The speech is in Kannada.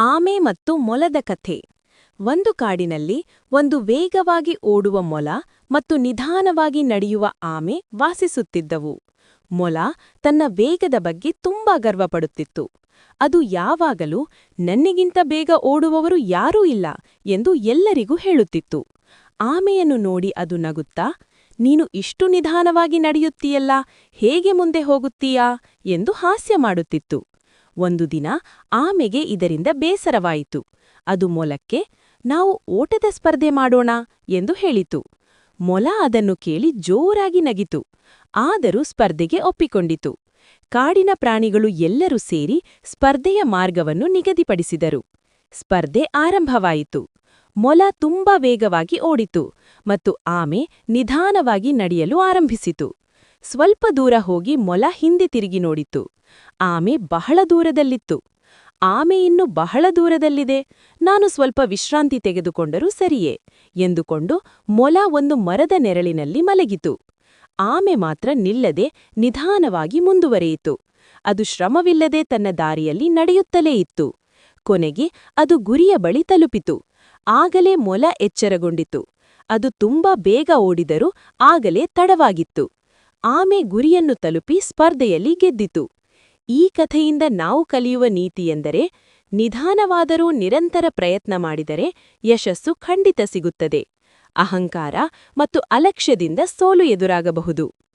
ಆಮೆ ಮತ್ತು ಮೊಲದ ಕಥೆ. ಒಂದು ಕಾಡಿನಲ್ಲಿ ಒಂದು ವೇಗವಾಗಿ ಓಡುವ ಮೊಲ ಮತ್ತು ನಿಧಾನವಾಗಿ ನಡೆಯುವ ಆಮೆ ವಾಸಿಸುತ್ತಿದ್ದವು. ಮೊಲ ತನ್ನ ವೇಗದ ಬಗ್ಗೆ ತುಂಬಾ ಗರ್ವಪಡುತ್ತಿತ್ತು. ಅದು ಯಾವಾಗಲೂ ನನ್ನಿಗಿಂತ ಬೇಗ ಓಡುವವರು ಯಾರೂ ಇಲ್ಲ ಎಂದು ಎಲ್ಲರಿಗೂ ಹೇಳುತ್ತಿತ್ತು. ಆಮೆಯನ್ನು ನೋಡಿ ಅದು ನಗುತ್ತಾ, ನೀನು ಇಷ್ಟು ನಿಧಾನವಾಗಿ ನಡೆಯುತ್ತೀಯಲ್ಲ, ಹೇಗೆ ಮುಂದೆ ಹೋಗುತ್ತೀಯಾ ಎಂದು ಹಾಸ್ಯ ಮಾಡುತ್ತಿತ್ತು. ಒಂದು ದಿನ ಆಮೆಗೆ ಇದರಿಂದ ಬೇಸರವಾಯಿತು. ಅದು ಮೊಲಕ್ಕೆ, ನಾವು ಓಟದ ಸ್ಪರ್ಧೆ ಮಾಡೋಣ ಎಂದು ಹೇಳಿತು. ಮೊಲ ಅದನ್ನು ಕೇಳಿ ಜೋರಾಗಿ ನಗಿತು. ಆದರೂ ಸ್ಪರ್ಧೆಗೆ ಒಪ್ಪಿಕೊಂಡಿತು. ಕಾಡಿನ ಪ್ರಾಣಿಗಳು ಎಲ್ಲರೂ ಸೇರಿ ಸ್ಪರ್ಧೆಯ ಮಾರ್ಗವನ್ನು ನಿಗದಿಪಡಿಸಿದರು. ಸ್ಪರ್ಧೆ ಆರಂಭವಾಯಿತು. ಮೊಲ ತುಂಬಾ ವೇಗವಾಗಿ ಓಡಿತು ಮತ್ತು ಆಮೆ ನಿಧಾನವಾಗಿ ನಡೆಯಲು ಆರಂಭಿಸಿತು. ಸ್ವಲ್ಪ ದೂರ ಹೋಗಿ ಮೊಲ ಹಿಂದೆ ತಿರುಗಿ ನೋಡಿತು. ಆಮೆ ಬಹಳ ದೂರದಲ್ಲಿತ್ತು. ಆಮೆ ಇನ್ನು ಬಹಳ ದೂರದಲ್ಲಿದೆ, ನಾನು ಸ್ವಲ್ಪ ವಿಶ್ರಾಂತಿ ತೆಗೆದುಕೊಂಡರೂ ಸರಿಯೇ ಎಂದುಕೊಂಡು ಮೊಲ ಒಂದು ಮರದ ನೆರಳಿನಲ್ಲಿ ಮಲಗಿತು. ಆಮೆ ಮಾತ್ರ ನಿಲ್ಲದೆ ನಿಧಾನವಾಗಿ ಮುಂದುವರಿಯಿತು. ಅದು ಶ್ರಮವಿಲ್ಲದೆ ತನ್ನ ದಾರಿಯಲ್ಲಿ ನಡೆಯುತ್ತಲೇ ಇತ್ತು. ಕೊನೆಗೆ ಅದು ಗುರಿಯ ಬಳಿ ತಲುಪಿತು. ಆಗಲೇ ಮೊಲ ಎಚ್ಚರಗೊಂಡಿತು. ಅದು ತುಂಬಾ ಬೇಗ ಓಡಿದರೂ ಆಗಲೇ ತಡವಾಗಿತ್ತು. ಆಮೆ ಗುರಿಯನ್ನು ತಲುಪಿ ಸ್ಪರ್ಧೆಯಲ್ಲಿ ಗೆದ್ದಿತು. ಈ ಕಥೆಯಿಂದ ನಾವು ಕಲಿಯುವ ನೀತಿಯೆಂದರೆ, ನಿಧಾನವಾದರೂ ನಿರಂತರ ಪ್ರಯತ್ನ ಮಾಡಿದರೆ ಯಶಸ್ಸು ಖಂಡಿತ ಸಿಗುತ್ತದೆ. ಅಹಂಕಾರ ಮತ್ತು ಅಲಕ್ಷ್ಯದಿಂದ ಸೋಲು ಎದುರಾಗಬಹುದು.